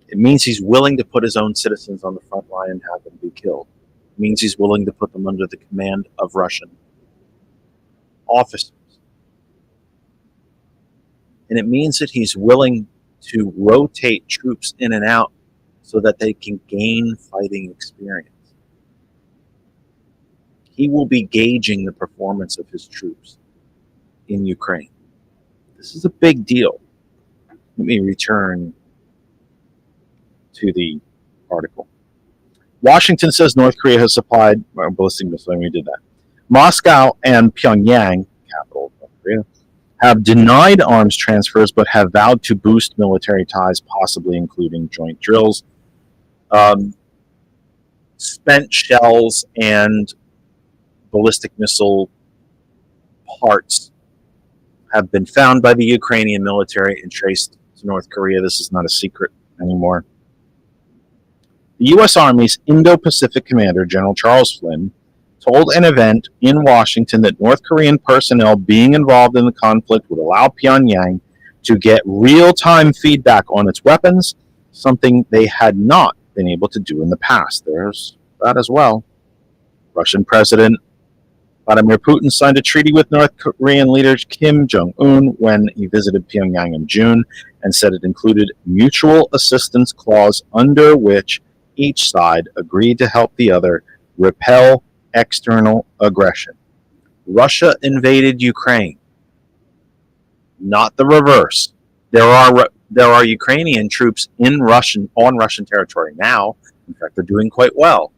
It means he's willing to put his own citizens on the front line and have them be killed. It means he's willing to put them under the command of Russian officers. And it means that he's willing to rotate troops in and out so that they can gain fighting experience. He will be gauging the performance of his troops in Ukraine. This is a big deal. Let me return to the article. Washington says North Korea has supplied ballistic missiles. We did that. Moscow and Pyongyang, capital of North Korea, have denied arms transfers but have vowed to boost military ties, possibly including joint drills. Spent shells and ballistic missile parts have been found by the Ukrainian military and traced to North Korea. This is not a secret anymore. The U.S. Army's Indo-Pacific Commander, General Charles Flynn, told an event in Washington that North Korean personnel being involved in the conflict would allow Pyongyang to get real-time feedback on its weapons, something they had not been able to do in the past. There's that as well. Russian President Vladimir Putin signed a treaty with North Korean leader Kim Jong-un when he visited Pyongyang in June and said it included mutual assistance clause under which each side agreed to help the other repel external aggression. Russia invaded Ukraine, not the reverse. There are Ukrainian troops on Russian territory now. In fact, they're doing quite well.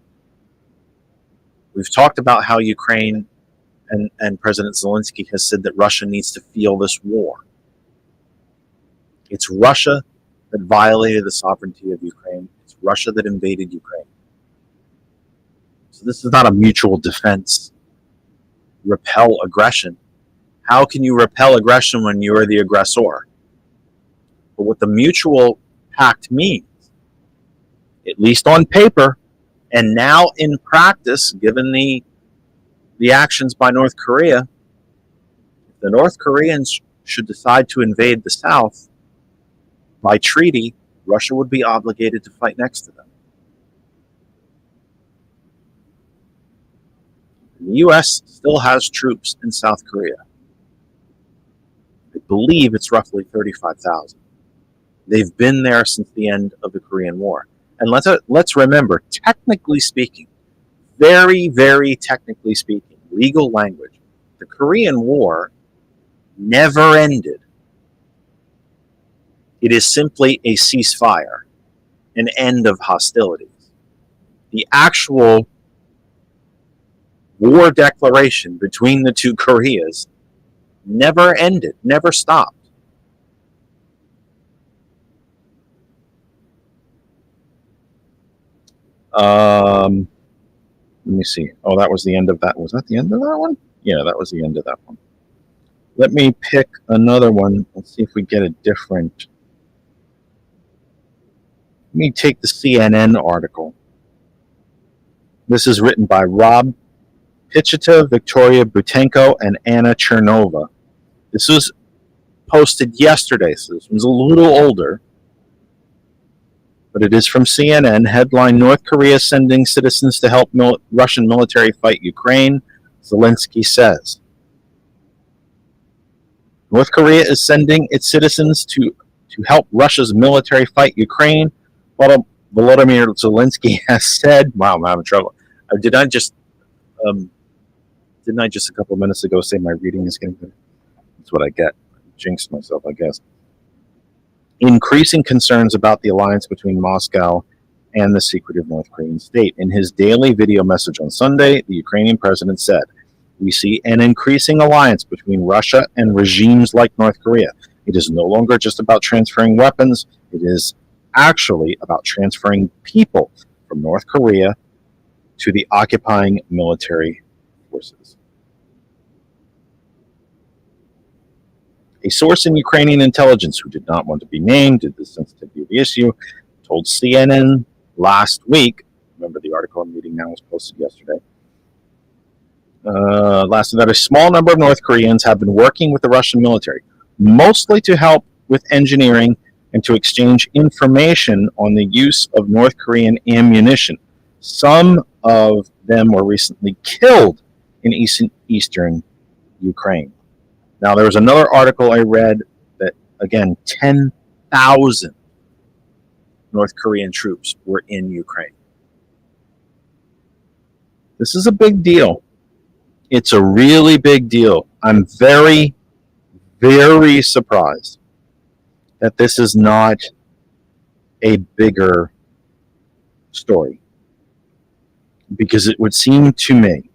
We've talked about how Ukraine and President Zelensky has said that Russia needs to feel this war. It's Russia that violated the sovereignty of Ukraine. It's Russia that invaded Ukraine. So this is not a mutual defense, repel aggression. How can you repel aggression when you are the aggressor? But what the mutual pact means, at least on paper, and now in practice, given the actions by North Korea, if the North Koreans should decide to invade the South, by treaty, Russia would be obligated to fight next to them. The U.S. still has troops in South Korea. I believe it's roughly 35,000. They've been there since the end of the Korean War. And let's remember, technically speaking, very, very technically speaking, legal language, the Korean War never ended. It is simply a ceasefire, an end of hostilities. The actual war declaration between the two Koreas never ended, never stopped. Let me see. Oh, that was the end of that. Was that the end of that one? Yeah, that was the end of that one. Let me pick another one. Let's see if we get a different. Let me take the CNN article. This is written by Rob Pichita, Victoria Butenko, and Anna Chernova. This was posted yesterday, so this one's a little older. But it is from CNN. Headline: North Korea sending citizens to help Russian military fight Ukraine, Zelensky says. North Korea is sending its citizens to help Russia's military fight Ukraine. Volodymyr Zelensky has said, wow, I'm having trouble. Didn't I just a couple of minutes ago say my reading is getting better? That's what I get. I jinxed myself, I guess. Increasing concerns about the alliance between Moscow and the secretive North Korean state. In his daily video message on Sunday, the Ukrainian president said, "We see an increasing alliance between Russia and regimes like North Korea. It is no longer just about transferring weapons. It is actually about transferring people from North Korea to the occupying military forces." A source in Ukrainian intelligence who did not want to be named due to the sensitivity of the issue told CNN last week, remember the article I'm reading now was posted yesterday, that a small number of North Koreans have been working with the Russian military, mostly to help with engineering and to exchange information on the use of North Korean ammunition. Some of them were recently killed in eastern Ukraine. Now, there was another article I read that, again, 10,000 North Korean troops were in Ukraine. This is a big deal. It's a really big deal. I'm very, very surprised that this is not a bigger story, because it would seem to me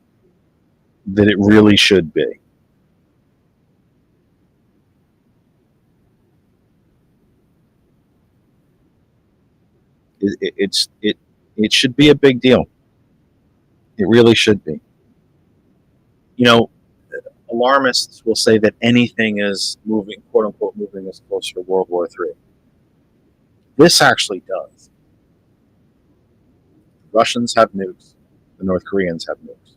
that it really should be. It should be a big deal. It really should be. You know, alarmists will say that anything is moving, quote unquote, moving us closer to World War III. This actually does. The Russians have nukes. The North Koreans have nukes.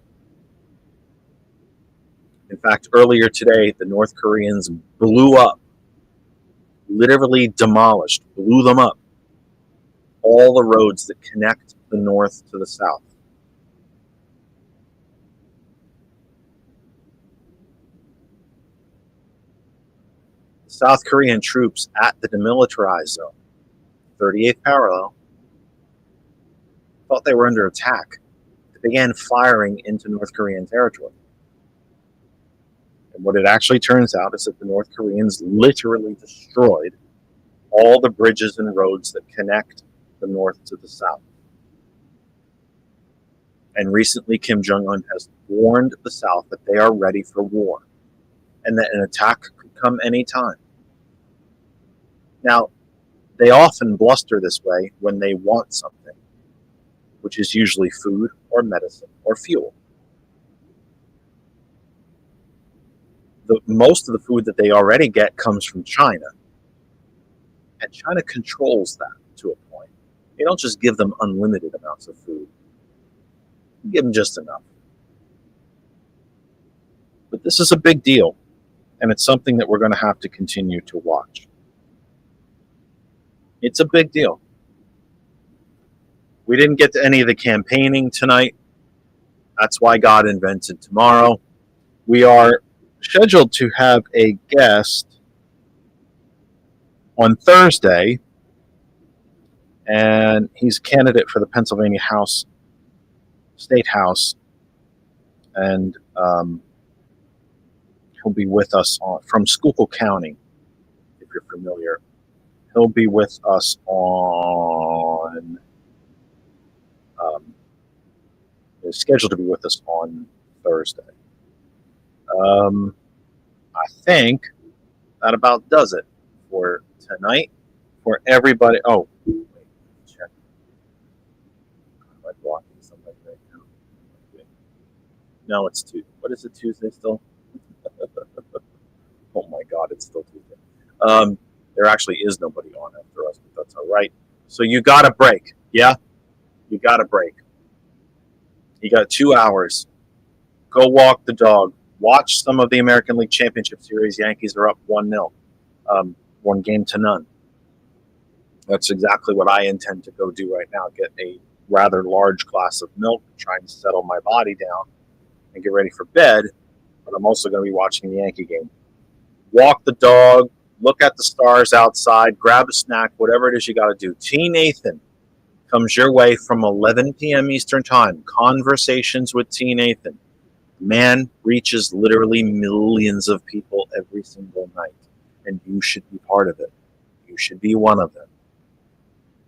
In fact, earlier today, the North Koreans blew up, literally demolished, blew them up, all the roads that connect the north to the south. The South Korean troops at the demilitarized zone, 38th parallel, thought they were under attack. They began firing into North Korean territory. And what it actually turns out is that the North Koreans literally destroyed all the bridges and roads that connect the north to the south. And recently, Kim Jong-un has warned the South that they are ready for war and that an attack could come anytime. Now, they often bluster this way when they want something, which is usually food or medicine or fuel. Most of the food that they already get comes from China, and China controls that to a point. You don't just give them unlimited amounts of food. You give them just enough. But this is a big deal, and it's something that we're going to have to continue to watch. It's a big deal. We didn't get to any of the campaigning tonight. That's why God invented tomorrow. We are scheduled to have a guest on Thursday, and he's a candidate for the Pennsylvania State House, and he'll be with us from Schuylkill County, if you're familiar. He'll be with us on. Is scheduled to be with us on Thursday. I think that about does it for tonight. For everybody. Oh, wait, check. Am I blocking somebody right now? No, it's Tuesday. What is it, Tuesday still? Oh my God, it's still Tuesday. There actually is nobody on after us, but that's all right. So you got a break, yeah? You got a break. You got 2 hours. Go walk the dog. Watch some of the American League Championship Series. Yankees are up 1-0, 1-0. That's exactly what I intend to go do right now. Get a rather large glass of milk, try and settle my body down, and get ready for bed. But I'm also going to be watching the Yankee game. Walk the dog. Look at the stars outside. Grab a snack. Whatever it is you got to do. T. Nathan comes your way from 11 p.m. Eastern Time. Conversations with T. Nathan. Man reaches literally millions of people every single night, and you should be part of it. You should be one of them.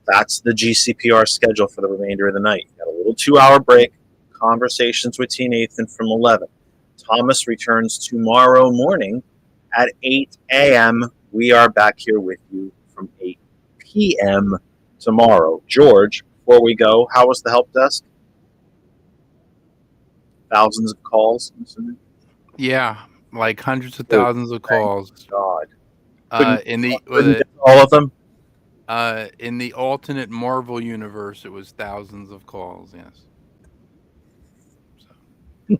That's the GCPR schedule for the remainder of the night. You got a little 2-hour break. Conversations with T. Nathan from 11. Thomas returns tomorrow morning at 8 a.m. We are back here with you from 8 p.m. tomorrow. George, before we go, how was the help desk? Thousands of calls, I'm assuming? Yeah, like hundreds of thousands of calls. God. In the all of them? in the alternate Marvel universe, it was thousands of calls. Yes. So.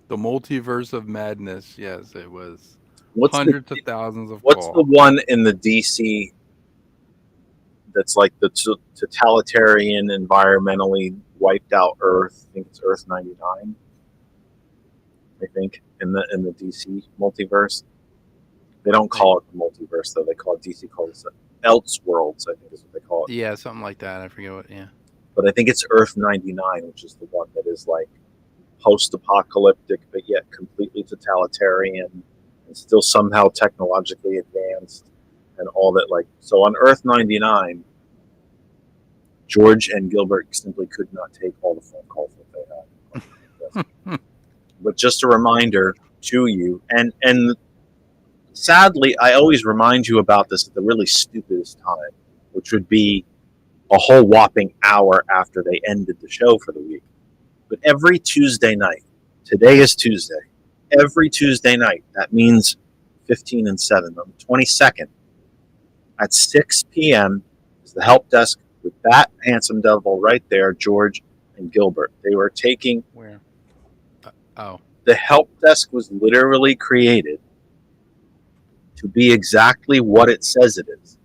The multiverse of madness. Yes, it was hundreds of thousands of calls. What's the one in the DC that's like the totalitarian, environmentally wiped out Earth? I think it's Earth 99. I think in the DC multiverse, they don't call it the multiverse though. They call it DC calls it Elseworlds. I think is what they call it. Yeah, something like that. I forget what. Yeah. But I think it's Earth 99, which is the one that is like post-apocalyptic, but yet completely totalitarian and still somehow technologically advanced and all that. Like, so on Earth 99, George and Gilbert simply could not take all the phone calls that they had. But just a reminder to you, and sadly, I always remind you about this at the really stupidest time, which would be a whole whopping hour after they ended the show for the week. But every Tuesday night, today is Tuesday, every Tuesday night, that means 15 and 7, on the 22nd, at 6 p.m. is the help desk with that handsome devil right there, George and Gilbert. They were taking... Where? The help desk was literally created to be exactly what it says it is.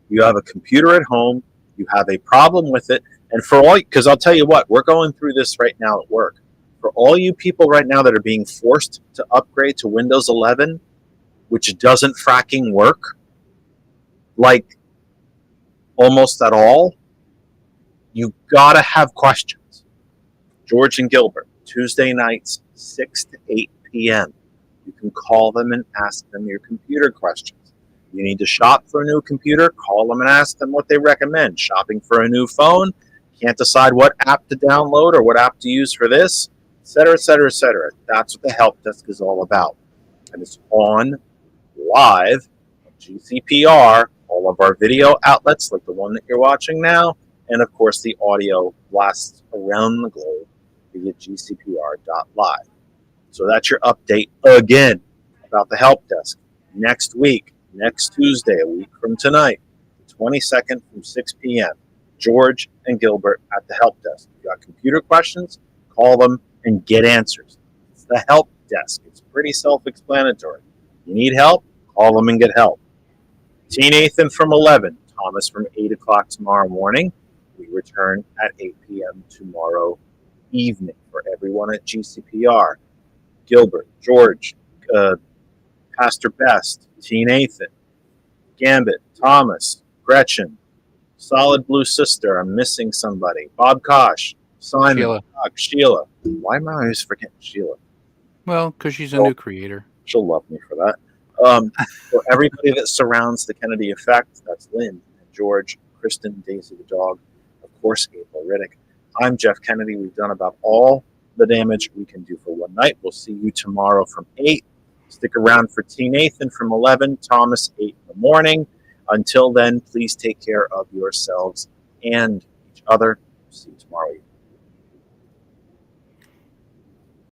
You have a computer at home, you have a problem with it, and for all, because I'll tell you what, we're going through this right now at work. For all you people right now that are being forced to upgrade to Windows 11, which doesn't fracking work, like almost at all, you gotta have questions. George and Gilbert, Tuesday nights, 6 to 8 p.m. You can call them and ask them your computer questions. You need to shop for a new computer, call them and ask them what they recommend. Shopping for a new phone, can't decide what app to download or what app to use for this, etc., etc., etc. That's what the help desk is all about. And it's on live on GCPR, all of our video outlets like the one that you're watching now, and of course the audio blasts around the globe via gcpr.live. So that's your update again about the help desk. Next week, next Tuesday, a week from tonight, the 22nd from 6 p.m., George and Gilbert at the help desk. If you got computer questions, call them and get answers. It's the help desk. It's pretty self-explanatory. You need help, call them and get help. T. Nathan from 11, Thomas from 8 o'clock tomorrow morning. We return at 8 p.m. tomorrow evening for everyone at GCPR. Gilbert, George, Pastor Best, T. Nathan, Gambit, Thomas, Gretchen, Solid Blue Sister, I'm missing somebody, Bob Kosh, Simon, Sheila. Sheila. Why am I always forgetting Sheila? Well, because she's a Well, new creator. She'll love me for that. For everybody that surrounds the Kennedy effect, that's Lynn and George, Kristen, Daisy the dog, of course, April Riddick. I'm Jeff Kennedy. We've done about all the damage we can do for one night. We'll see you tomorrow from 8. Stick around for T. Nathan from 11, Thomas 8 in the morning. Until then, please take care of yourselves and each other. See you tomorrow evening.